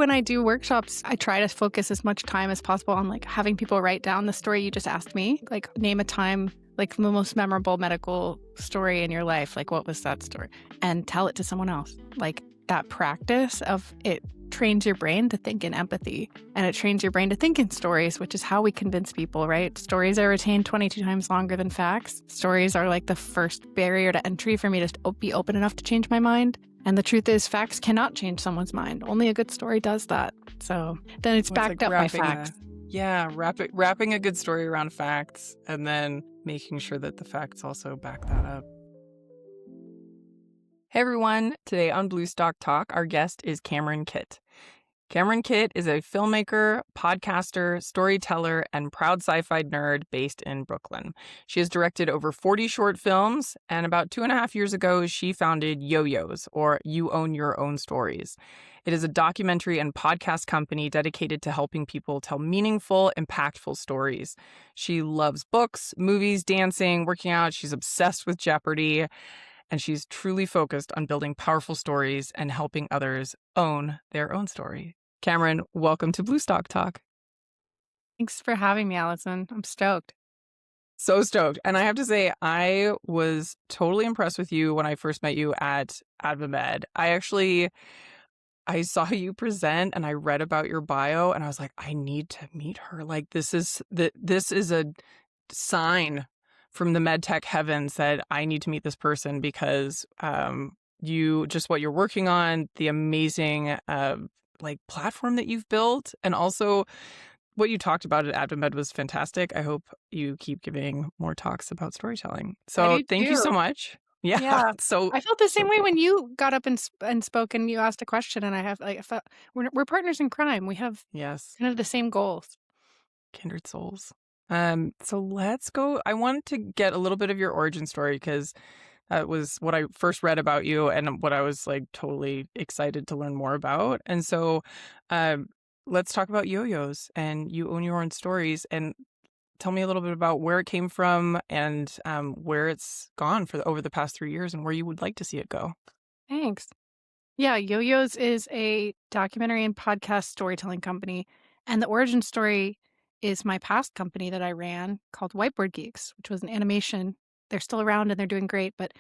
when I do workshops, I try to focus as much time as possible on like having people write down the story you just asked me, like name a time, like the most memorable medical story in your life. Like, what was that story? And tell it to someone else. Like that practice of it trains your brain to think in empathy, and it trains your brain to think in stories, which is how we convince people, right? Stories are retained 22 times longer than facts. Stories are like the first barrier to entry for me to be open enough to change my mind. And the truth is, facts cannot change someone's mind. Only a good story does that. So then it's backed up by facts. Wrapping a good story around facts and then making sure that the facts also back that up. Hey everyone, today on Bluestock Talk, our guest is Cameron Kitt. Cameron Kitt is a filmmaker, podcaster, storyteller, and proud sci-fi nerd based in Brooklyn. She has directed over 40 short films, and about 2.5 years ago, she founded Yo-Yos, or You Own Your Own Stories. It is a documentary and podcast company dedicated to helping people tell meaningful, impactful stories. She loves books, movies, dancing, working out. She's obsessed with Jeopardy! And she's truly focused on building powerful stories and helping others own their own story. Cameron, welcome to Bluestock Talk. Thanks for having me, Allison. I'm stoked. So stoked. And I have to say, I was totally impressed with you when I first met you at AdvaMed. I saw you present and I read about your bio and I was like, I need to meet her. Like, this is a sign from the MedTech heavens that I need to meet this person because what you're working on, the amazing platform that you've built, and also what you talked about at AdvaMed was fantastic. I hope you keep giving more talks about storytelling. So thank you so much. Yeah. So I felt the same way when you got up and spoke and you asked a question, and I felt we're partners in crime. We have kind of the same goals. Kindred souls. So let's go. I wanted to get a little bit of your origin story because that was what I first read about you and what I was like totally excited to learn more about. And so let's talk about Yo-Yos and You Own Your Own Stories, and tell me a little bit about where it came from and where it's gone over the past 3 years and where you would like to see it go. Thanks. Yeah, Yo-Yos is a documentary and podcast storytelling company, and the origin story is my past company that I ran called Whiteboard Geeks, which was an animation. They're still around and they're doing great, but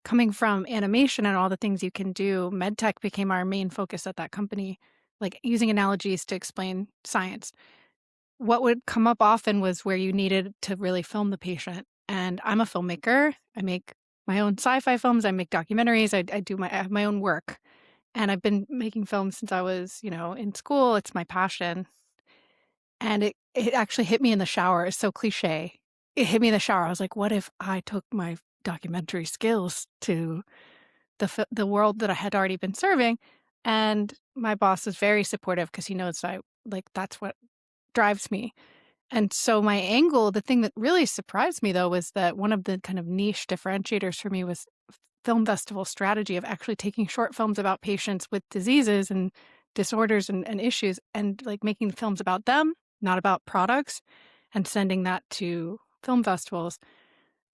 coming from animation and all the things you can do, MedTech became our main focus at that company, like using analogies to explain science. What would come up often was where you needed to really film the patient. And I'm a filmmaker. I make my own sci-fi films. I make documentaries. I have my own work. And I've been making films since I was, in school. It's my passion. And it actually hit me in the shower. It's so cliche. It hit me in the shower. I was like, what if I took my documentary skills to the world that I had already been serving? And my boss is very supportive because he knows that's what drives me. And so my angle, the thing that really surprised me though, was that one of the kind of niche differentiators for me was film festival strategy of actually taking short films about patients with diseases and disorders and issues and like making films about them, not about products, and sending that to film festivals.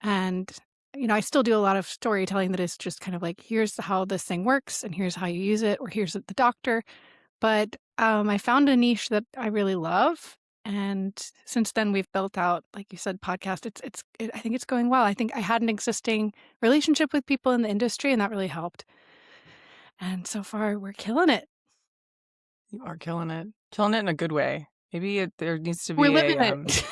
And, I still do a lot of storytelling that is just kind of like, here's how this thing works and here's how you use it, or here's the doctor. But I found a niche that I really love. And since then, we've built out, like you said, podcast. I think it's going well. I think I had an existing relationship with people in the industry, and that really helped. And so far, we're killing it. You are killing it in a good way. Maybe there needs to be We're living it.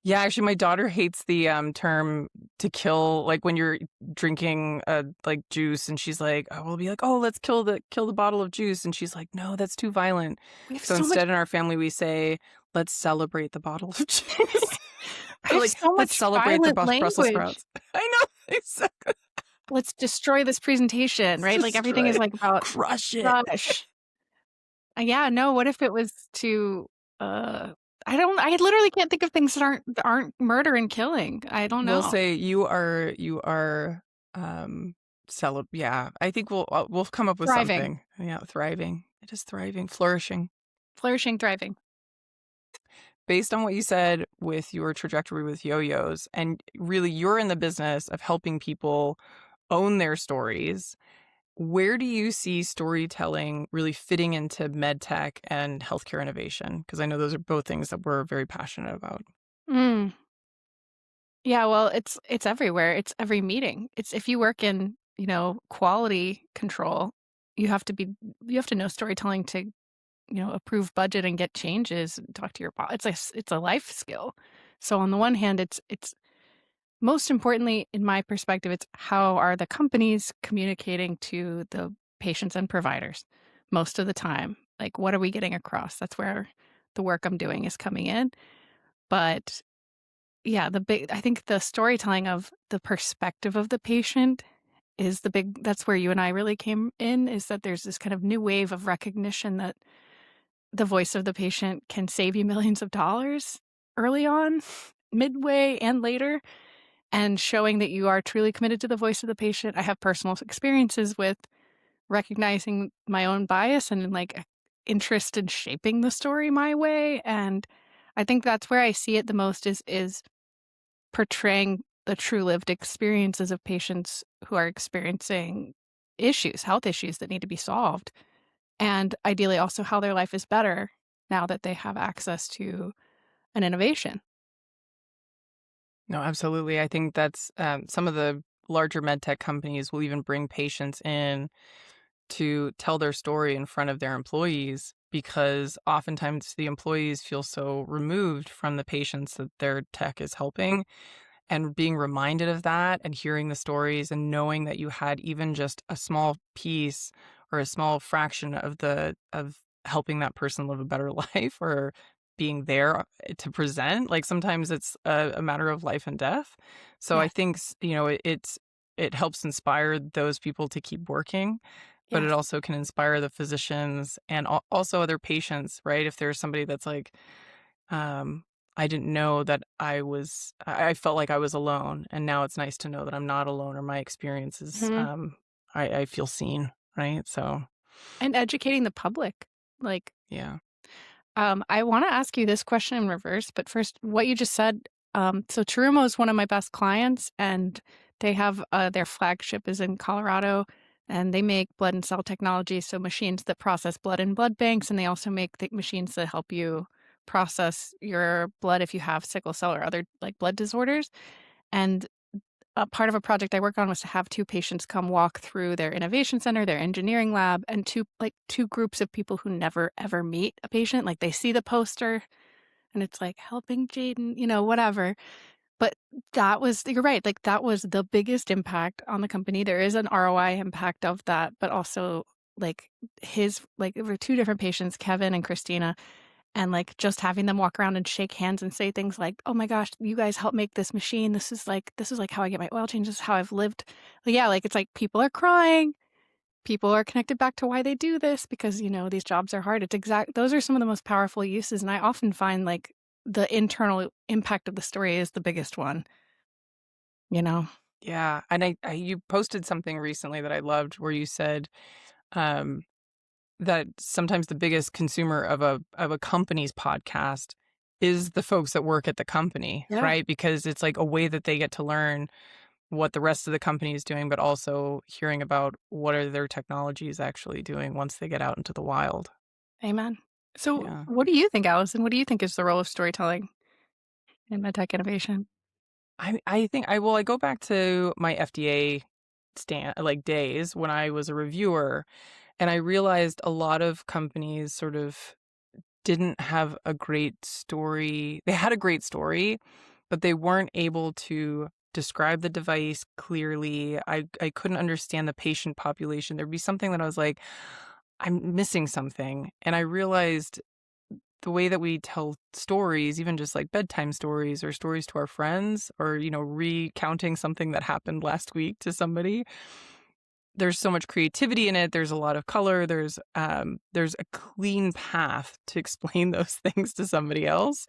Yeah, actually, my daughter hates the term to kill, like when you're drinking like juice, and she's like, we'll be like, oh, let's kill the bottle of juice, and she's like, no, that's too violent. So instead, in our family, we say, let's celebrate the bottle of juice. Let's celebrate the Brussels sprouts. I know, exactly. Let's destroy this presentation, right? Like everything is like about crush it. Yeah, no. What if it was to? I literally can't think of things that aren't murder and killing. I don't know. We'll say you are yeah. I think we'll come up with thriving. Something. Yeah, thriving. It is thriving, flourishing, thriving. Based on what you said with your trajectory with Yo-Yos, and really you're in the business of helping people own their stories. Where do you see storytelling really fitting into medtech and healthcare innovation? Because I know those are both things that we're very passionate about. Mm. Yeah, well, it's everywhere. It's every meeting. It's if you work in, quality control, you have to be you have to know storytelling to, approve budget and get changes and talk to your boss. It's a life skill. So on the one hand, it's most importantly, in my perspective, it's how are the companies communicating to the patients and providers most of the time? Like, what are we getting across? That's where the work I'm doing is coming in. But yeah, I think the storytelling of the perspective of the patient is the big that's where you and I really came in, is that there's this kind of new wave of recognition that the voice of the patient can save you millions of dollars early on, midway, and later, and showing that you are truly committed to the voice of the patient. I have personal experiences with recognizing my own bias and, like, interest in shaping the story my way, and I think that's where I see it the most is portraying the true lived experiences of patients who are experiencing health issues that need to be solved, and ideally also how their life is better now that they have access to an innovation. No, absolutely. I think that's some of the larger medtech companies will even bring patients in to tell their story in front of their employees because oftentimes the employees feel so removed from the patients that their tech is helping. And being reminded of that and hearing the stories and knowing that you had even just a small piece or a small fraction of helping that person live a better life or being there to present, like, sometimes it's a matter of life and death. So I Yes, think it helps inspire those people to keep working, but it yes. also can inspire the physicians and also other patients, right? If there's somebody that's like, um, I didn't know that I felt like I was alone, and now it's nice to know that I'm not alone or my experiences, Mhm. I feel seen, right? So, And educating the public, like, yeah. I wanna ask you this question in reverse, but first, what you just said, so Terumo is one of my best clients, and they have, their flagship is in Colorado, and they make blood and cell technology, so machines that process blood in blood banks, and they also make the machines that help you process your blood if you have sickle cell or other, like, blood disorders, and a part of a project I work on was to have 2 patients come walk through their innovation center, their engineering lab, and 2 groups of people who never ever meet a patient, like, they see the poster, and it's like, "Helping Jaden," whatever, but that was you're right, like, that was the biggest impact on the company. There is an ROI impact of that, but also, like, there were 2 different patients, Kevin and Christina, and, like, just having them walk around and shake hands and say things like, "Oh my gosh, you guys helped make this machine. This is, like, how I get my oil changes, this is how I've lived." Like, yeah, like, it's like people are crying, people are connected back to why they do this because, these jobs are hard. Those are some of the most powerful uses, and I often find, like, the internal impact of the story is the biggest one, you know? Yeah, and I you posted something recently that I loved where you said, um, that sometimes the biggest consumer of a company's podcast is the folks that work at the company, Yeah. right? Because it's like a way that they get to learn what the rest of the company is doing, but also hearing about what are their technologies actually doing once they get out into the wild. Amen. So, Yeah. what do you think, Allison? What do you think is the role of storytelling in medtech innovation? I think I go back to my FDA days when I was a reviewer, and I realized a lot of companies sort of didn't have a great story. They had a great story, but they weren't able to describe the device clearly. I couldn't understand the patient population. There'd be something that I was like, I'm missing something. And I realized the way that we tell stories, even just like bedtime stories or stories to our friends or, recounting something that happened last week to somebody, there's so much creativity in it. There's a lot of color. There's a clean path to explain those things to somebody else.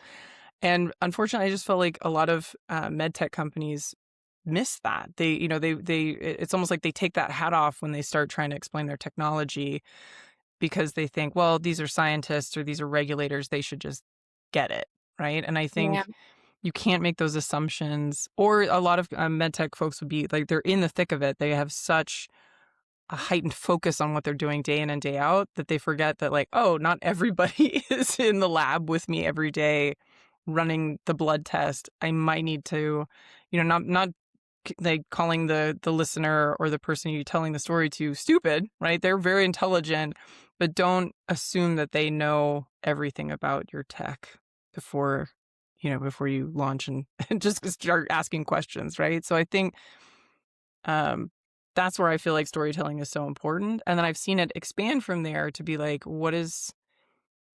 And unfortunately, I just felt like a lot of med tech companies miss that. It's almost like they take that hat off when they start trying to explain their technology because they think, well, these are scientists or these are regulators. They should just get it. Right. And I Yeah. think you can't make those assumptions. Or a lot of med tech folks would be like, they're in the thick of it. They have such a heightened focus on what they're doing day in and day out that they forget that, like, oh, not everybody is in the lab with me every day running the blood test. I might need to, not like calling the listener or the person you're telling the story to stupid, right? They're very intelligent, but don't assume that they know everything about your tech before before you launch and, and just start asking questions, right? So I think um, that's where I feel like storytelling is so important. And then I've seen it expand from there to be like,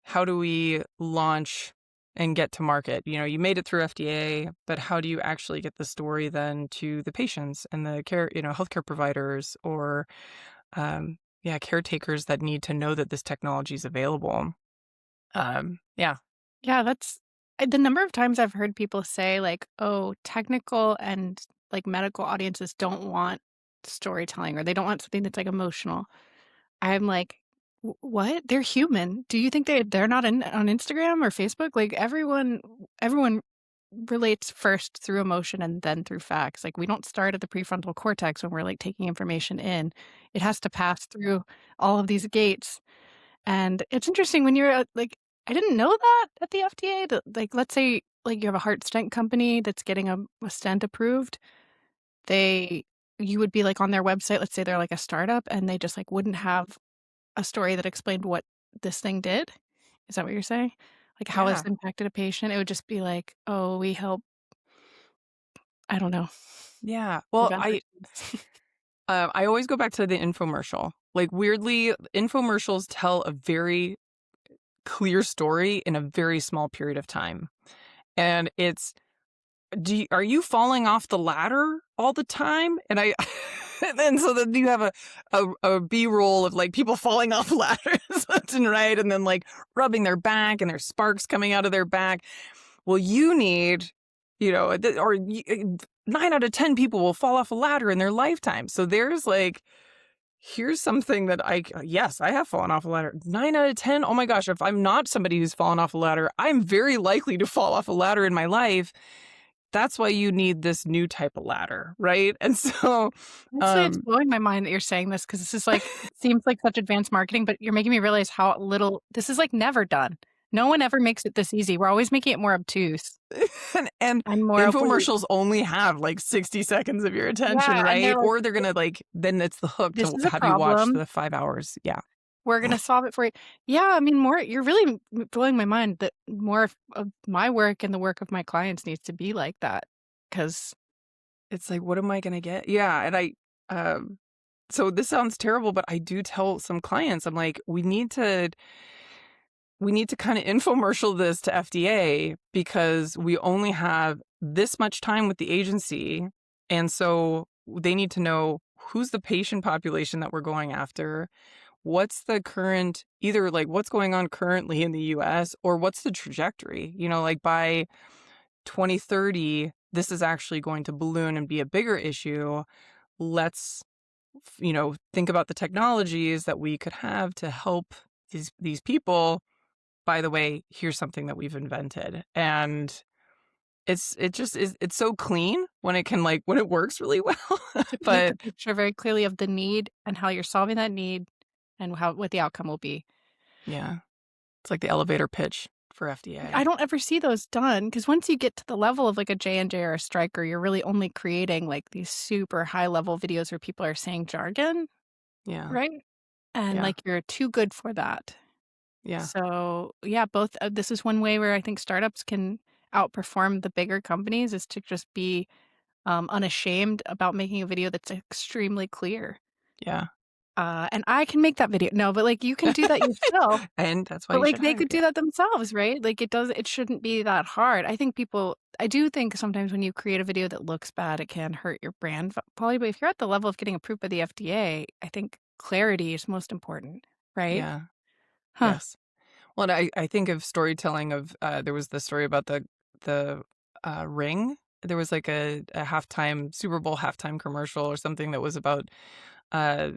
how do we launch and get to market? You made it through FDA, but how do you actually get the story then to the patients and the care, healthcare providers or, caretakers that need to know that this technology is available? Yeah, Yeah, that's the number of times I've heard people say like, "Oh, technical and like medical audiences don't want storytelling or they don't want something that's like emotional." I'm like, What? They're human. Do you think they're not on Instagram or Facebook? Like everyone relates first through emotion and then through facts. Like we don't start at the prefrontal cortex when we're like taking information in. It has to pass through all of these gates. And it's interesting when you're like, I didn't know that at the FDA that like, let's say like you have a heart stent company that's getting a stent approved. They You would be like on their website, let's say they're like a startup and they just like wouldn't have a story that explained what this thing did. Is that what you're saying? Like how it's yeah, impacted a patient? It would just be like, "Oh, we help" I don't know. yeah. Well, Prevent heart I always go back to the infomercial. Like weirdly, infomercials tell a very clear story in a very small period of time. And it's, are you falling off the ladder all the time? And I, and then so then you have a B-roll of like people falling off ladders left and right, and then like rubbing their back and there's sparks coming out of their back. Well, you need, or 9 out of 10 people will fall off a ladder in their lifetime. So there's like, here's something that yes, I have fallen off a ladder. 9 out of 10. Oh my gosh, if I'm not somebody who's fallen off a ladder, I'm very likely to fall off a ladder in my life. That's why you need this new type of ladder, right? And so, Honestly, it's um, blowing my mind that you're saying this because this is like it seems like such advanced marketing, but you're making me realize how little this is like never done. No one ever makes it this easy. We're always making it more obtuse and and more oblique. infomercials only have like 60 seconds of your attention, Yeah, and right? they're like, Or they're gonna like, then it's the hook "This to is a have you watch problem. the 5 hours. Yeah. We're gonna solve it for you." Yeah, I mean, more you're really blowing my mind that more of my work and the work of my clients needs to be like that. Because It's like, what am I gonna get? Yeah. And um, so this sounds terrible, but I do tell some clients, I'm like, we need to kind of infomercial this to FDA because we only have this much time with the agency. And so they need to know who's the patient population that we're going after. What's the current, either like what's going on currently in the US or what's the trajectory? Like by 2030, this is actually going to balloon and be a bigger issue. Let's, think about the technologies that we could have to help these people. By the way, here's something that we've invented. And it's so clean when it works really well. to paint the But picture very clearly of the need and how you're solving that need and how what the outcome will be. yeah, it's like the elevator pitch for I FDA. don't ever see those done because once you get to the level of like a J&J or a Stryker, you're really only creating like these super high level videos where people are saying jargon, Yeah. right? And Yeah. like you're too good for that. Yeah. So, yeah, both this is one way where I think startups can outperform the bigger companies is to just be unashamed about making a video that's extremely clear. Yeah. And I can make that video. No, but like you can do that yourself. And that's why But you like should they hire could do that themselves, right? Like it shouldn't be that hard. I do think sometimes when you create a video that looks bad, it can hurt your brand probably. But if you're at the level of getting approved by the FDA, I think clarity is most important, right? Yeah. Huh. Yes. Well, and I think of storytelling of there was the story about the ring. There was like a halftime Super Bowl halftime commercial or something that was about uh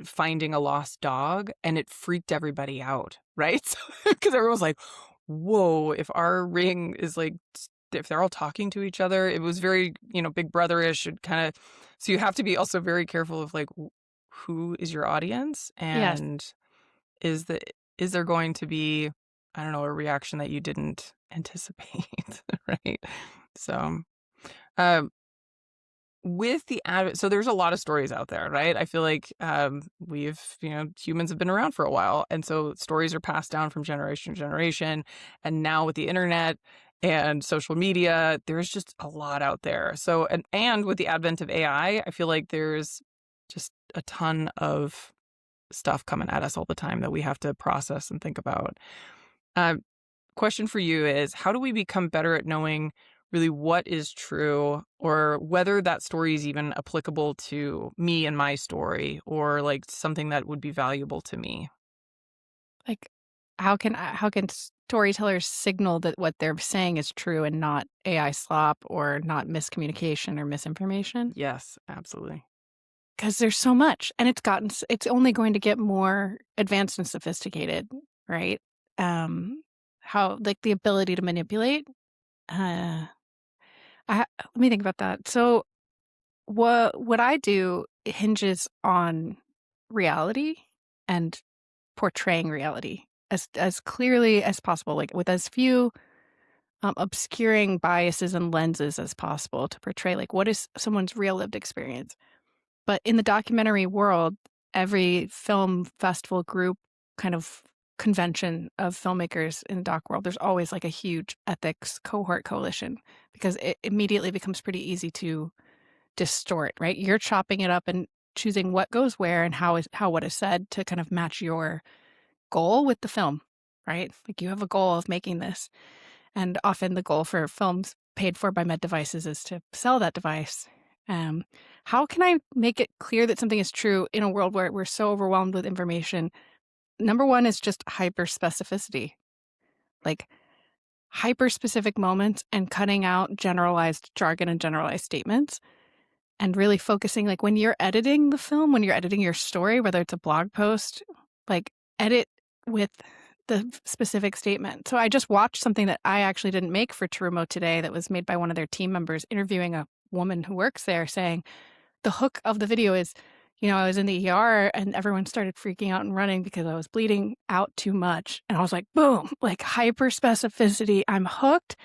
finding a lost dog, and it freaked everybody out, right? Because everyone was like, "Whoa, if our ring is like if they're all talking to each other." It was very, Big Brother-ish and kind of, so you have to be also very careful of like who is your audience, Yes. and is the is there going to be, I don't know, a reaction that you didn't anticipate, right? So, um, with the ad so there's a lot of stories out there, right? I feel like, humans have been around for a while, and so stories are passed down from generation to generation, and now with the internet and social media, there's just a lot out there. So and with the advent of AI, I feel like there's just a ton of stuff coming at us all the time that we have to process and think about. Um, Question for you is, how do we become better at knowing really what is true, or whether that story is even applicable to me and my story, or like something that would be valuable to me? Like, how can storytellers signal that what they're saying is true and not AI slop or not miscommunication or misinformation? Yes, absolutely. Because there's so much, and it's only going to get more advanced and sophisticated, right? Um, how like, the ability to manipulate, uh, let me think about that. So, what I do hinges on reality and portraying reality as clearly as possible, like, with as few, obscuring biases and lenses as possible to portray, like, what is someone's real lived experience. But in the documentary world, every film festival group kind of convention of filmmakers in the doc world, there's always, like, a huge ethics cohort coalition because it immediately becomes pretty easy to distort, right? You're chopping it up and choosing what goes where and how what is said to kind of match your goal with the film, right? Like, you have a goal of making this, and often the goal for films paid for by med devices is to sell that device. Um, how can I make it clear that something is true in a world where we're so overwhelmed with information? Number one is just hyper specificity, like hyper specific moments and cutting out generalized jargon and generalized statements and really focusing, like, when you're editing the film, when you're editing your story, whether it's a blog post, like, edit with the specific statement. So I just watched something that I actually didn't make for Terumo today that was made by one of their team members interviewing a woman who works there, saying the hook of the video is, I was in the ER and everyone started freaking out and running because I was bleeding out too much. And I was like, boom, like, hyper specificity. I'm hooked.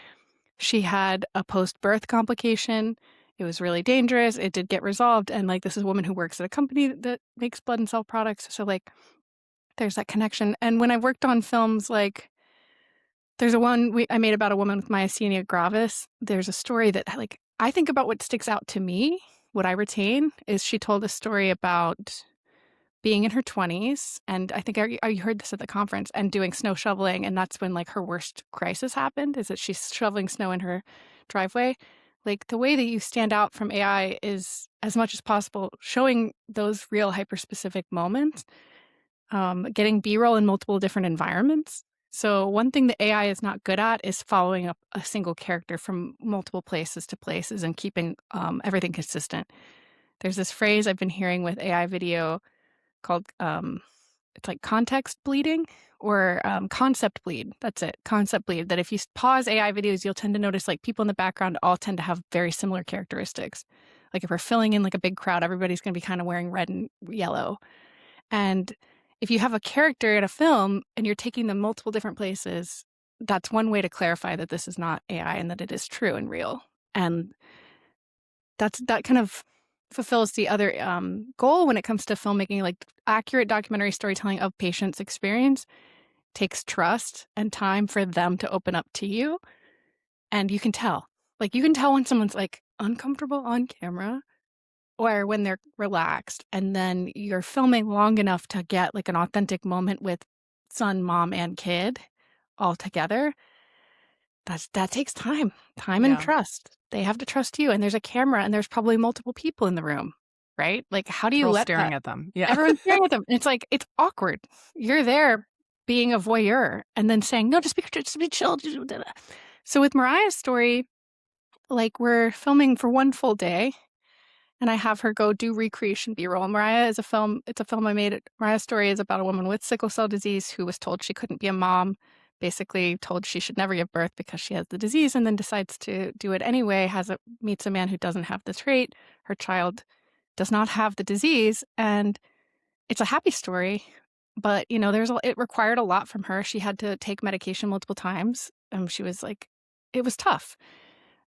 She had a post-birth complication. It was really dangerous. It did get resolved, and, like, this is a woman who works at a company that makes blood and cell products, so, like, there's that connection, and when I worked on films, like, there's a one I made about a woman with myasthenia gravis. There's a story that, like, I think about what sticks out to me, what I retain, is she told a story about being in her 20s, and I think I heard this at the conference, and doing snow shoveling, and that's when, like, her worst crisis happened, is that she's shoveling snow in her driveway. Like, the way that you stand out from AI is, as much as possible, showing those real hyper-specific moments, getting B-roll in multiple different environments. So one thing that AI is not good at is following up a single character from multiple places to places and keeping, everything consistent. There's this phrase I've been hearing with AI video called, it's like context bleeding or, concept bleed. That's it, concept bleed, that if you pause AI videos, you'll tend to notice, like, people in the background all tend to have very similar characteristics. Like, if we're filling in, like, a big crowd, everybody's gonna be kinda wearing red and yellow. And if you have a character in a film and you're taking them multiple different places, that's one way to clarify that this is not AI and that it is true and real. And that kind of fulfills the other, goal when it comes to filmmaking, like, accurate documentary storytelling of patients' experience takes trust and time for them to open up to you, and you can tell. Like, you can tell when someone's, like, uncomfortable on camera or when they're relaxed, and then you're filming long enough to get, like, an authentic moment with son, mom, and kid all together. That takes time and Yeah, trust. They have to trust you, and there's a camera, and there's probably multiple people in the room, right? Like, how do they're you all let staring that at them. Yeah. everyone's staring at them, and it's like, it's awkward. You're there being a voyeur and then saying, "No, just be chill." So with Mariah's story, like, we're filming for one full day, and I have her go do recreation B-roll. Mariah is a film it's a film I made. Mariah's story is about a woman with sickle cell disease who was told she couldn't be a mom, basically told she should never give birth because she has the disease, and then decides to do it anyway, meets a man who doesn't have the trait. Her child does not have the disease, and it's a happy story, but, you know, it required a lot from her. She had to take medication multiple times. She was like it was tough.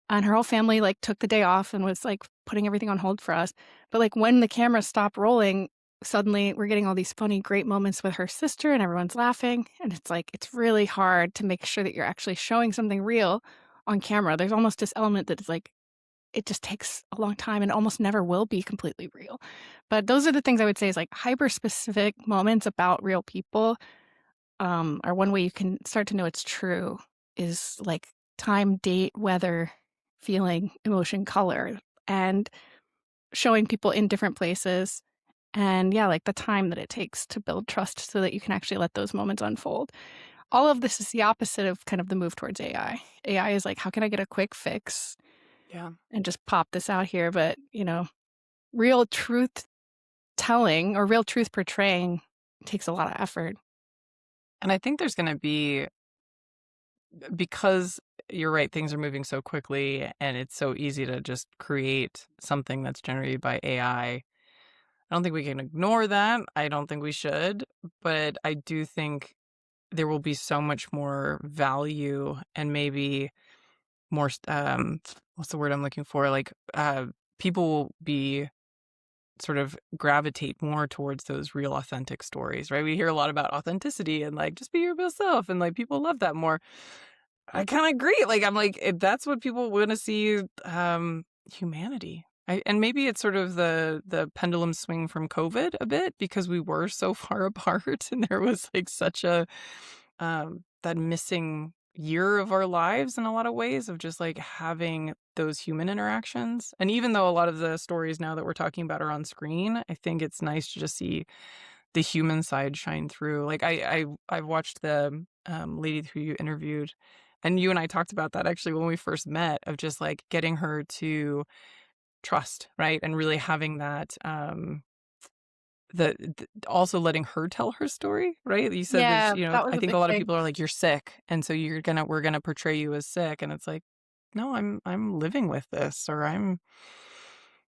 And her whole family, like, took the day off and was, like, putting everything on hold for us. But, like, when the camera stopped rolling, suddenly we're getting all these funny, great moments with her sister, and everyone's laughing, and it's like, it's really hard to make sure that you're actually showing something real on camera. There's almost this element that is, like, it just takes a long time and almost never will be completely real. But those are the things I would say is, like, hyper specific moments about real people, are one way you can start to know it's true is, like, time, date, weather, feeling, emotion, color, and showing people in different places. And yeah, like the time that it takes to build trust so that you can actually let those moments unfold. All of this is the opposite of kind of the move towards AI. AI is like, how can I get a quick fix Yeah. and just pop this out here? But, you know, real truth telling or real truth portraying takes a lot of effort. And I think there's going to be, because you're right, things are moving so quickly and it's so easy to just create something that's generated by AI. I don't think we can ignore that. I don't think we should, but I do think there will be so much more value and maybe more, what's the word I'm looking for? Like, people will be sort of gravitate more towards those real authentic stories, right? We hear a lot about authenticity and like just be your best self, and like people love that more. I kind of agree. Like I'm like if that's what people want to see, humanity. And maybe it's sort of the pendulum swing from COVID a bit because we were so far apart and there was like such a that missing year of our lives in a lot of ways of just like having those human interactions. And even though a lot of the stories now that we're talking about are on screen, I think it's nice to just see the human side shine through. Like I've watched the lady who you interviewed, and you and I talked about that actually when we first met, of just like getting her to trust, right? And really having that also letting her tell her story, right? You said that, Yeah, that was I a think a big lot of thing. people are like, "You're sick, and so we're gonna portray you as sick," and it's like, "No, I'm living with this," or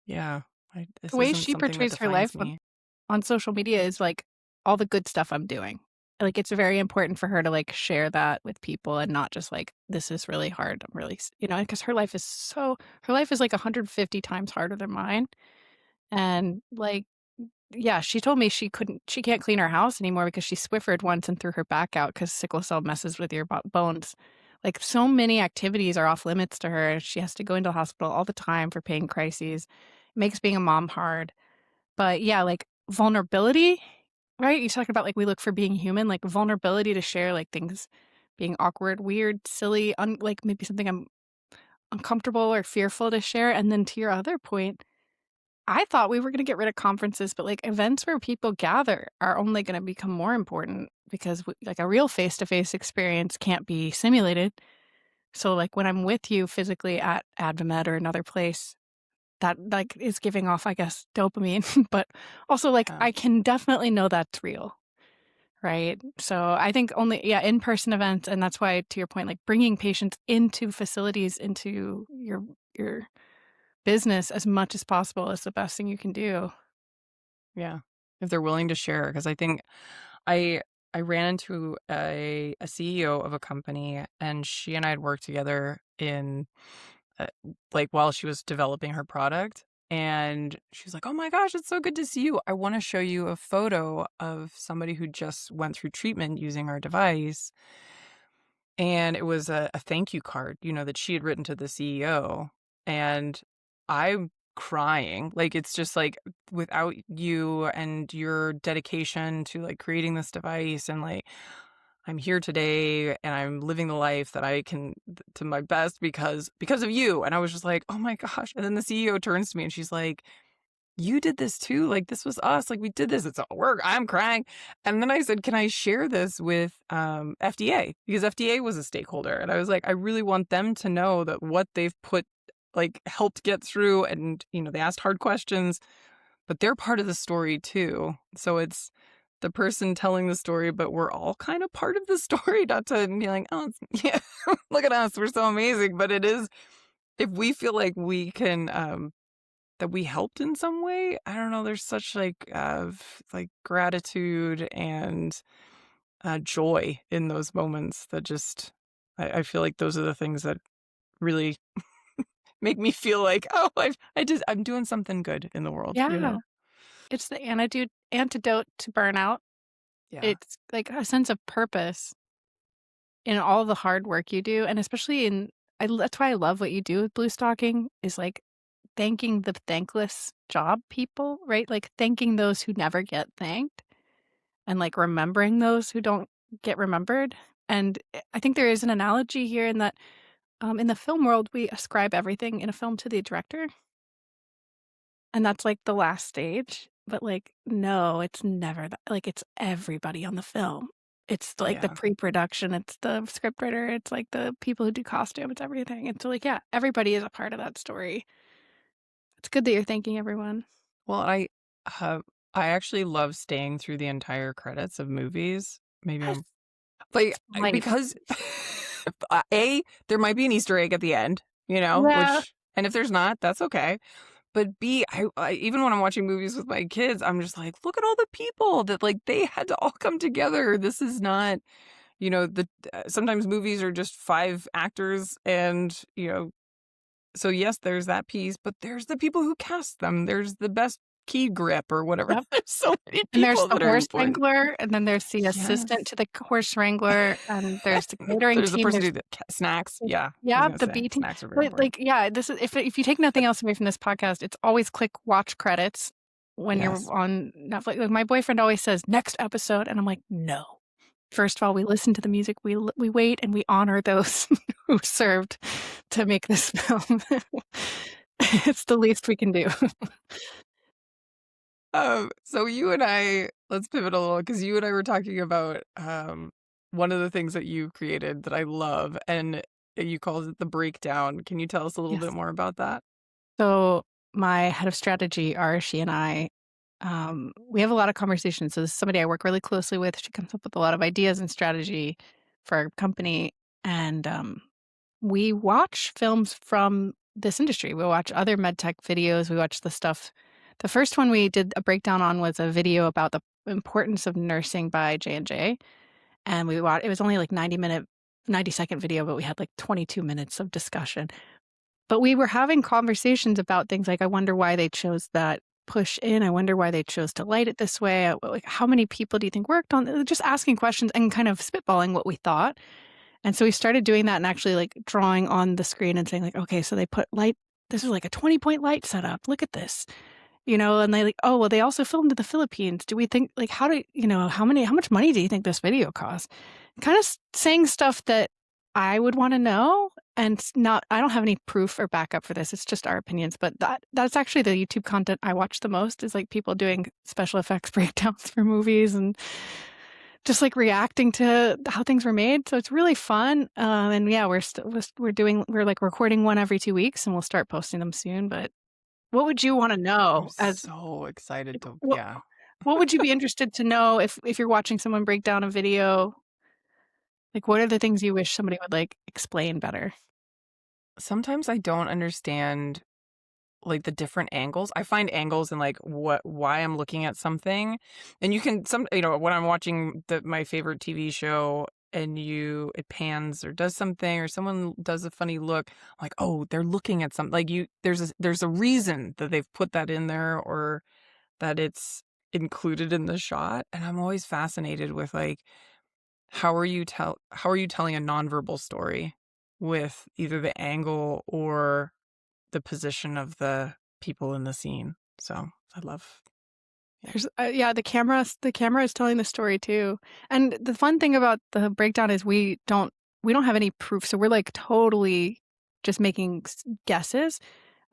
yeah, The this way isn't she something that portrays her life defines me." on social media is, like, all the good stuff I'm doing. Like, it's very important for her to, like, share that with people and not just, like, "This is really hard, I'm really" you know, because her life is, like, 150 times harder than mine, and, like yeah, she told me she can't clean her house anymore because she Swiffered once and threw her back out because sickle cell messes with your bones. Like, so many activities are off limits to her, she has to go into the hospital all the time for pain crises. It makes being a mom hard. But yeah, like vulnerability, right? You talking about like we look for being human, like vulnerability to share like things being awkward, weird, silly, like maybe something I'm uncomfortable or fearful to share. And then to your other point, I thought we were going to get rid of conferences, but like events where people gather are only going to become more important because like a real face to face experience can't be simulated. So like when I'm with you physically at Advamed or another place, that, like, is giving off, I guess, dopamine, but also, like, Yeah. I can definitely know that's real, right? So, I think only yeah, in-person events, and that's why, to your point, like, bringing patients into facilities, into your business as much as possible is the best thing you can do. Yeah. If they're willing to share, because I think I I ran into a CEO of a company, and she and I had worked together in, uh, like, while she was developing her product, and she was like, "Oh my gosh, it's so good to see you. I wanna show you a photo of somebody who just went through treatment using our device." And it was a thank you card, that she had written to the CEO, and I'm crying, like, it's just, like, without you and your dedication to, like, creating this device and, like, I'm here today and I'm living the life that I can to my best because of you, and I was just like, "Oh my gosh," and then the CEO turns to me and she's like, "You did this too, like, this was us, like, we did this, it's all work, I'm crying." And then I said, "Can I share this with, FDA?" Because FDA was a stakeholder, and I was like, "I really want them to know that what they've helped get through, and, they asked hard questions, but they're part of the story too." So it's the person telling the story, but we're all kind of part of the story, not to be like, "Oh, it's yeah, look at us, we're so amazing," but it is if we feel like we can, that we helped in some way. I don't know, there's such, like, gratitude and, joy in those moments that just I feel like those are the things that really make me feel like, "Oh, I'm doing something good in the world," you Yeah. know? It's the antidote to burnout. Yeah. It's like a sense of purpose in all the hard work you do, and especially that's why I love what you do with Bluestocking is, like, thanking the thankless job people, right? Like, thanking those who never get thanked and, like, remembering those who don't get remembered, and I think there is an analogy here in that, in the film world, we ascribe everything in a film to the director, and that's, like, the last stage, but, like, no, it's never that like, it's everybody on the film. It's, like, the Yeah. pre-production, it's the scriptwriter, it's, like, the people who do costume, it's everything, and so, like, yeah, everybody is a part of that story. It's good that you're thanking everyone. Well, uh, I actually love staying through the entire credits of movies. Maybe Yes, I'm like, it's life. because, A, there might be an Easter egg at the end, Yeah. which and if there's not, that's okay. But B, I even when I'm watching movies with my kids, I'm just like, "Look at all the people that, like, they had to all come together." This is not, sometimes movies are just 5 actors and, so yes, there's that piece, but there's the people who cast them. There's the best key grip or whatever. Yep. There's so many And there's people the that are horse important. wrangler, and then there's the Yes. assistant to the horse wrangler, and there's the catering There's the team, person who there's do the snacks. like Yeah, I was yeah, gonna the say B team. snacks are very But, important. like, yeah, this is if you take nothing else away from this podcast, it's always click watch credits when you're Yes. on Netflix. Like, my boyfriend always says, "Next episode," and I'm like, "No." First of all, we listen to the music, we wait, and we honor those who served to make this film. It's the least we can do. So you and I let's pivot a little because you and I were talking about, one of the things that you created that I love, and you called it the breakdown. Can you tell us a little bit Yes. more about that? So my head of strategy, Arashi, and I, we have a lot of conversations. So this is somebody I work really closely with. She comes up with a lot of ideas and strategy for our company, and we watch films from this industry. We watch other MedTech videos. We watch the stuff. The first one we did a breakdown on was a video about the importance of nursing by J&J, and we watched. It was only like 90-second video, but we had like 22 minutes of discussion. But we were having conversations about things like, I wonder why they chose that push in. I wonder why they chose to light it this way. Like, how many people do you think worked on just asking questions and kind of spitballing what we thought. And so we started doing that and actually like drawing on the screen and saying like, okay, so they put light. This is like a 20-point light setup. Look at this. And they like, oh, well, they also filmed in the Philippines. Do we think like how much money do you think this video cost? Kind of saying stuff that I would want to know and not I don't have any proof or backup for this. It's just our opinions, but that's actually the YouTube content I watch the most is like people doing special effects breakdowns for movies and just like reacting to how things were made. So it's really fun. And yeah, we're like recording one every 2 weeks and we'll start posting them soon. But what would you want to I'm know as so excited like, to what yeah. what would you be interested to know if you're watching someone break down a video? Like, what are the things you wish somebody would, like, explain better? Sometimes I don't understand, like, the different angles. I find angles and, like, why I'm looking at something, and you can when I'm watching my favorite TV show and it pans or does something or someone does a funny look, I'm like, "Oh, they're looking at something." Like, there's a reason that they've put that in there or that it's included in the shot, and I'm always fascinated with, like, how are you telling a nonverbal story with either the angle or the position of the people in the scene. So, I love yeah. There's yeah, the camera is telling the story too, and the fun thing about the breakdown is we don't have any proof, so we're, like, totally just making guesses,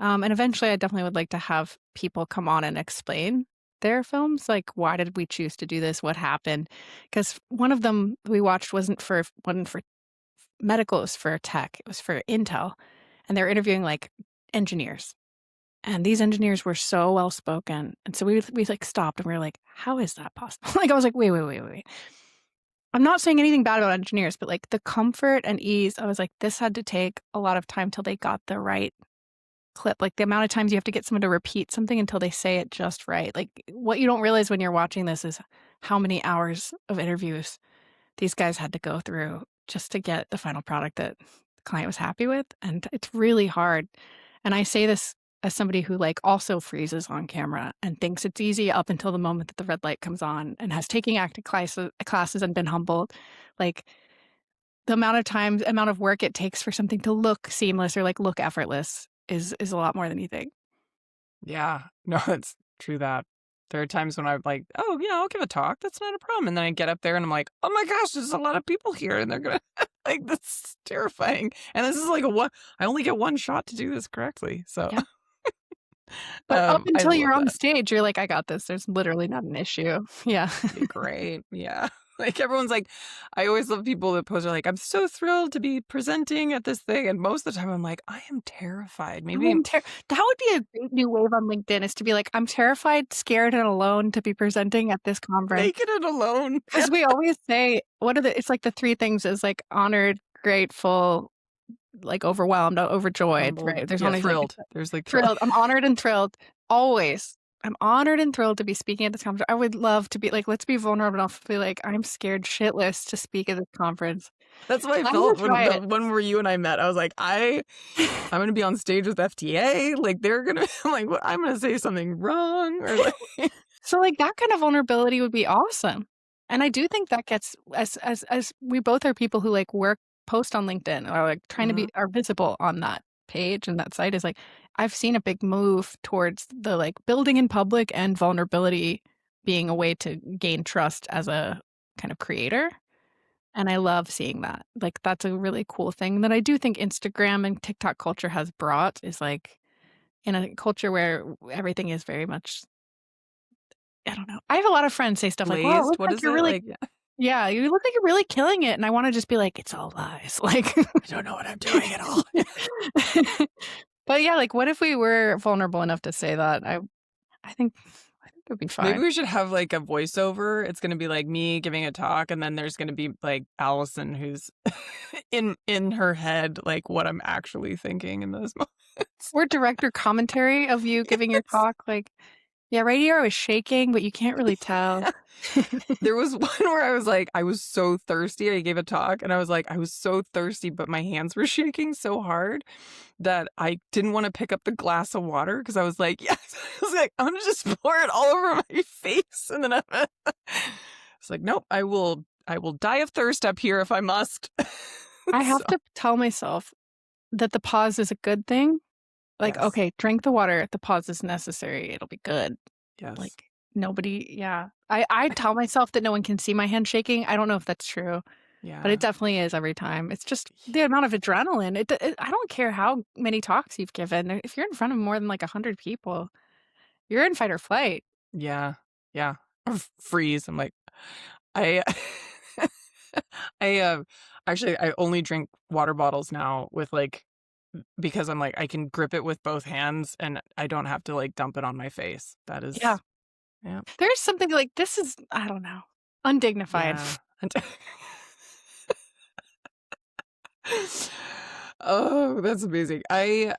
and eventually, I definitely would like to have people come on and explain their films, like, why did we choose to do this? What happened? Because one of them we watched wasn't for medical, it was for tech, it was for Intel, and they were interviewing, like, engineers, and these engineers were so well spoken, and so we, like, stopped and we were like, "How is that possible?" Like, I was like, "Wait, wait, wait, wait, wait." I'm not saying anything bad about engineers, but, like, the comfort and ease, I was like, "This had to take a lot of time till they got the right clip, like the amount of times you have to get someone to repeat something until they say it just right. Like what you don't realize when you're watching this is how many hours of interviews these guys had to go through just to get the final product that the client was happy with, and it's really hard. And I say this as somebody who, like, also freezes on camera and thinks it's easy up until the moment that the red light comes on and has taken acting classes and been humbled. Like, the amount of work it takes for something to look seamless or, like, look effortless is a lot more than you think. Yeah. No, it's true that. There are times when I'm like, "Oh, yeah, I'll give a talk. That's not a problem." And then I get up there and I'm like, "Oh my gosh, there's a lot of people here and they're gonna like, that's terrifying." And this is like a one I only get one shot to do this correctly. So, Yeah. But up I until love you're on the that. stage, you're like, "I got this. There's literally not an issue." Yeah. Okay, great. Yeah. Like, everyone's like I always love people that post are like, "I'm so thrilled to be presenting at this thing." And most of the time I'm like, "I am terrified." Maybe That would be a great new wave on LinkedIn is to be like, "I'm terrified, scared, and alone to be presenting at this conference." naked and alone. Yeah. 'Cause we always say what are the it's like the 3 things is like honored, grateful, like overwhelmed, overjoyed, Humbled. right? There's Yeah, only like thrilled. There's like thrill. thrilled. I'm honored and thrilled, always. I'm honored and thrilled to be speaking at this conference. I would love to be like, let's be vulnerable enough to be like, I'm scared shitless to speak at this conference. That's what I I'm gonna felt when try the it. one where you and I met. I was like, I'm gonna be on stage with FTA. Like they're gonna I'm like, "What I'm gonna say something wrong," or like So, like, that kind of vulnerability would be awesome. And I do think that gets as we both are people who, like, post on LinkedIn or, like, trying to Mhm. be are visible on that page and that site is, like I've seen a big move towards the, like, building in public and vulnerability being a way to gain trust as a kind of creator, and I love seeing that. Like, that's a really cool thing that I do think Instagram and TikTok culture has brought is, like, in a culture where everything is very much I don't know. I have a lot of friends say stuff like, "Well, it glazed. looks What like is you're it? really" Like, yeah. yeah, "you look like you're really killing it," and I wanna just be like, "It's all lies." Like I don't know what I'm doing at all. but yeah, like, what if we were vulnerable enough to say that? I think it'd be Maybe fine. we should have like a voiceover. It's gonna be like me giving a talk, and then there's gonna be like Allison who's in her head, like what I'm actually thinking in those moments. Or director commentary of you giving your Yes. talk, like, "Yeah, right here I was shaking, but you can't really tell." There was one where I was like, I was so thirsty. I gave a talk and I was like, I was so thirsty, but my hands were shaking so hard that I didn't want to pick up the glass of water because I was like, yes, I was like, I'm gonna just pour it all over my face. And then it's like, nope, I will die of thirst up here if I must. I So have to tell myself that the pause is a good thing. Like, yes, "Okay, drink the water, the pause is necessary, it'll be good." yes. Like, nobody yeah. I tell myself that no one can see my hand shaking. I don't know if that's true, but it Yeah. definitely is every time. It's just the amount of adrenaline. I don't care how many talks you've given. If you're in front of more than, like, 100 people, you're in fight or flight. Yeah. Yeah. Or freeze. I'm like, I I, actually, I only drink water bottles now with, like because I'm like, I can grip it with both hands, and I don't have to, like, dump it on my face. That Yeah. is yeah. There's something like, this is I don't know, undignified. Yeah. And Oh, that's amazing. I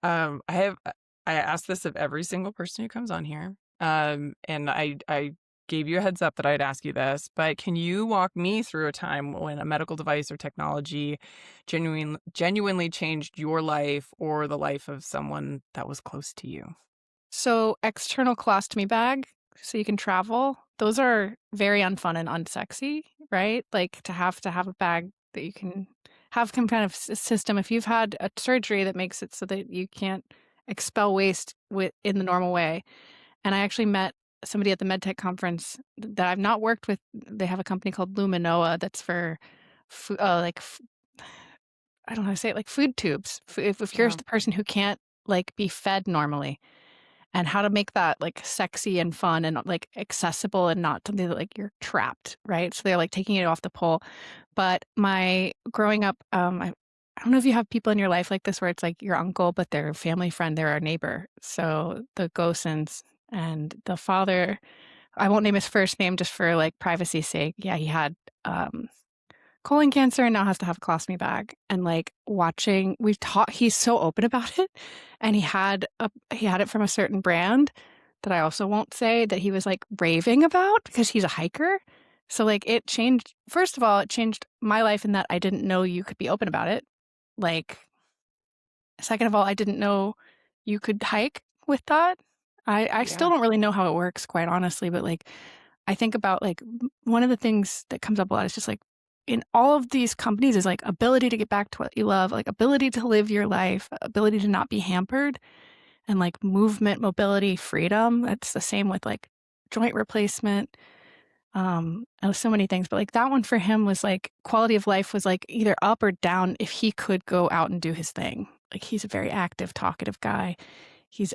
ask this of every single person who comes on here, and I gave you a heads up that I'd ask you this, but can you walk me through a time when a medical device or technology genuinely changed your life or the life of someone that was close to you? So, external colostomy bag, so you can travel, those are very unfun and unsexy, right? Like, to have a bag that you can have some kind of system. If you've had a surgery that makes it so that you can't expel waste in the normal way, and I actually met somebody at the MedTech conference that I've not worked with. They have a company called Luminoa that's for like I don't know how to say it, like food tubes. If you're Yeah. the person who can't like be fed normally, and how to make that, like, sexy and fun and, like, accessible and not something that, like, you're trapped, right? So they're, like, taking it off the pole. But my growing up, I don't know if you have people in your life like this where it's, like, your uncle, but they're a family friend, they're our neighbor. So the Gosens and the father I won't name his first name just for, like, privacy's sake. Yeah, he had, um, colon cancer and now has to have a colostomy bag. And like watching, he's so open about it. And he had it from a certain brand that I also won't say, that he was like raving about because he's a hiker. So like it changed, first of all, it changed my life in that I didn't know you could be open about it. Like, second of all, I didn't know you could hike with that. I still Yeah. don't really know how it works, quite honestly, but like I think about like one of the things that comes up a lot is just like in all of these companies is like ability to get back to what you love, like ability to live your life, ability to not be hampered, and like movement, mobility, freedom. That's the same with like joint replacement. And so many things, but like that one for him was like quality of life was like either up or down if he could go out and do his thing. Like he's a very active, talkative guy. He's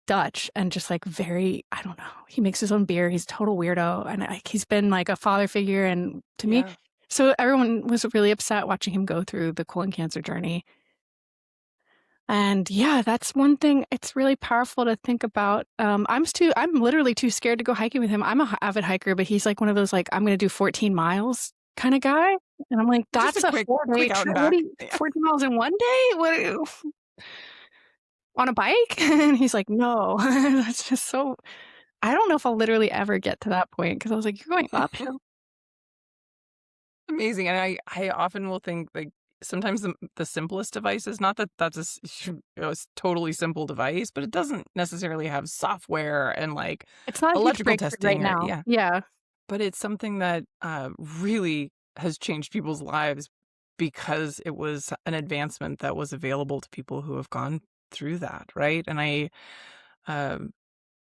Dutch and just like very, I don't know. He makes his own beer. He's a total weirdo, and like he's been like a father figure and to me. Yeah. So everyone was really upset watching him go through the colon cancer journey. And yeah, that's one thing. It's really powerful to think about. I'm literally too scared to go hiking with him. I'm a avid hiker, but he's like one of those like I'm going to do 14 miles kind of guy. And I'm like, Just a that's a quick 4 day out and trip. What do back. you, Yeah. 14 miles in one day? What do you, on a bike? And he's like, no, that's just so. I don't know if I'll literally ever get to that point because I was like, you're going uphill. Amazing. And I often will think like sometimes the simplest devices, not that that's a totally simple device, but it doesn't necessarily have software and like It's not a huge electrical breakthrough right testing or now. yeah. Yeah. But it's something that really has changed people's lives because it was an advancement that was available to people who have gone through that, right? And um,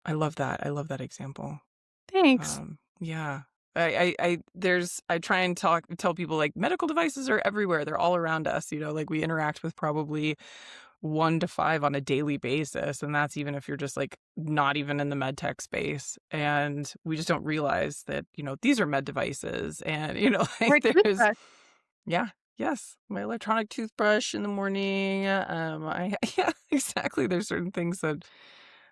I love that. I love that example. Thanks. Yeah. I try and tell people like medical devices are everywhere. They're all around us. Like we interact with probably 1 to 5 on a daily basis. And that's even if you're just like not even in the med tech space. And we just don't realize that, these are med devices. And, Or like a there's, toothbrush. yeah, yes, my electronic toothbrush in the morning. Yeah, exactly. There's certain things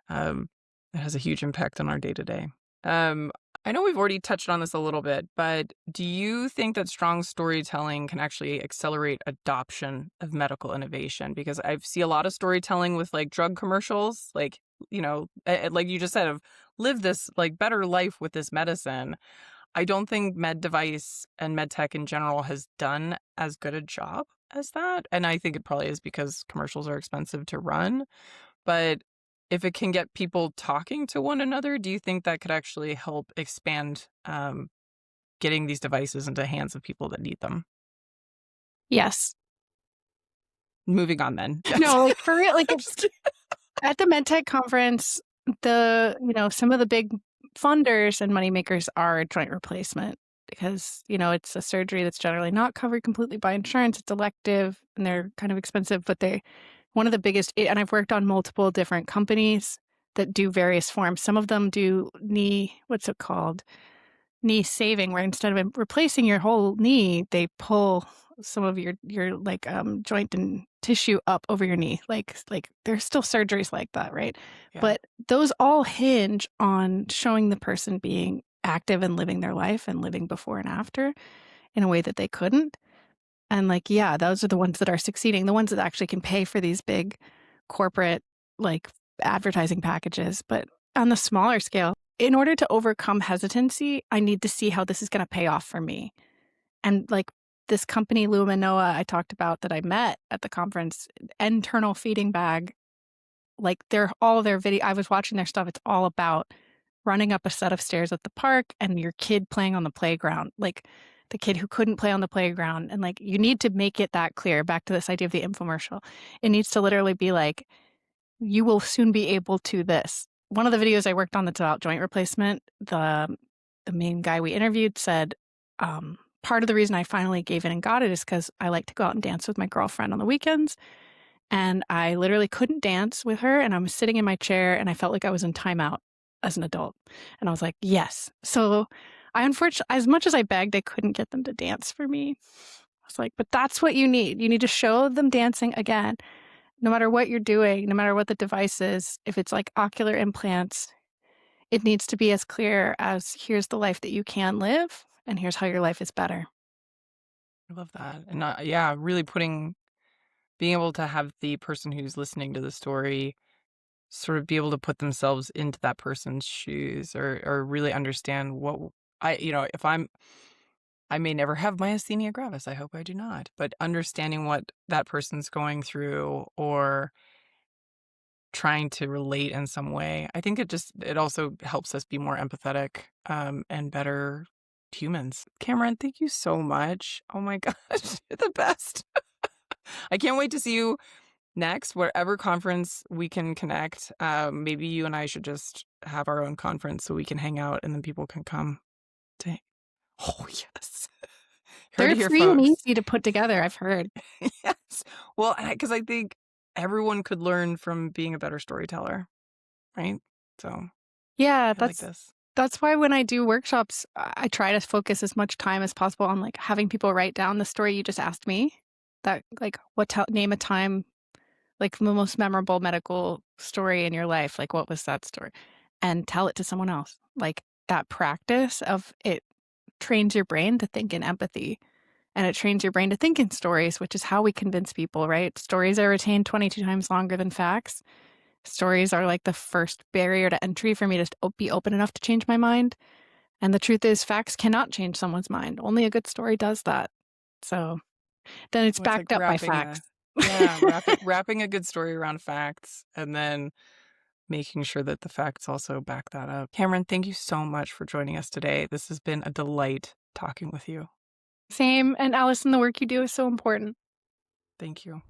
um, that has a huge impact on our day to day. Um, I know we've already touched on this a little bit, but do you think that strong storytelling can actually accelerate adoption of medical innovation? Because I see a lot of storytelling with like drug commercials, like, like you just said, of live this like better life with this medicine. I don't think med device and med tech in general has done as good a job as that. And I think it probably is because commercials are expensive to run. But if it can get people talking to one another, do you think that could actually help expand getting these devices into hands of people that need them? Yes. Moving on then. Yes. No, like for real, like I'm just kidding. at the MedTech conference, some of the big funders and moneymakers are joint replacement because, it's a surgery that's generally not covered completely by insurance. It's elective and they're kind of expensive, but one of the biggest, and I've worked on multiple different companies that do various forms. Some of them do what's it called? Knee saving, where instead of replacing your whole knee, they pull some of your like joint and tissue up over your knee. Like there's still surgeries like that, right? Yeah. But those all hinge on showing the person being active and living their life and living before and after in a way that they couldn't. And like, yeah, those are the ones that are succeeding, the ones that actually can pay for these big corporate like advertising packages. But on the smaller scale, in order to overcome hesitancy, I need to see how this is going to pay off for me. And like this company, Luminoa, I talked about that I met at the conference, internal feeding bag, like all their video, I was watching their stuff. It's all about running up a set of stairs at the park and your kid playing on the playground, like the kid who couldn't play on the playground. And like, you need to make it that clear. Back to this idea of the infomercial. It needs to literally be like, you will soon be able to this. One of the videos I worked on that's about joint replacement, the main guy we interviewed said, part of the reason I finally gave in and got it is because I like to go out and dance with my girlfriend on the weekends. And I literally couldn't dance with her. And I was sitting in my chair and I felt like I was in timeout as an adult. And I was like, yes. So I unfortunately, as much as I begged, I couldn't get them to dance for me. I was like, but that's what you need. You need to show them dancing again, no matter what you're doing, no matter what the device is. If it's like ocular implants, it needs to be as clear as here's the life that you can live and here's how your life is better. I love that. And yeah, really being able to have the person who's listening to the story sort of be able to put themselves into that person's shoes, or really understand what if I may never have myasthenia gravis, I hope I do not, but understanding what that person's going through or trying to relate in some way. I think it also helps us be more empathetic, and better humans. Cameron, thank you so much. Oh my gosh, you're the best. I can't wait to see you next, whatever conference we can connect. Maybe you and I should just have our own conference so we can hang out and then people can come to. Oh, yes. Heard They're it here, free and folks. easy to put together, I've heard. Yes. Well, because I think everyone could learn from being a better storyteller, right? So Yeah, I like this. that's why when I do workshops, I try to focus as much time as possible on, like, having people write down the story you just asked me. That, like, name a time, like, the most memorable medical story in your life, like, what was that story? And tell it to someone else. Like, that practice of it trains your brain to think in empathy, and it trains your brain to think in stories, which is how we convince people, right? Stories are retained 22 times longer than facts. Stories are like the first barrier to entry for me to be open enough to change my mind. And the truth is, facts cannot change someone's mind. Only a good story does that. So then it's Well, it's like backed up by facts. wrapping a good story around facts and then making sure that the facts also back that up. Cameron, thank you so much for joining us today. This has been a delight talking with you. Same. And Allison, the work you do is so important. Thank you.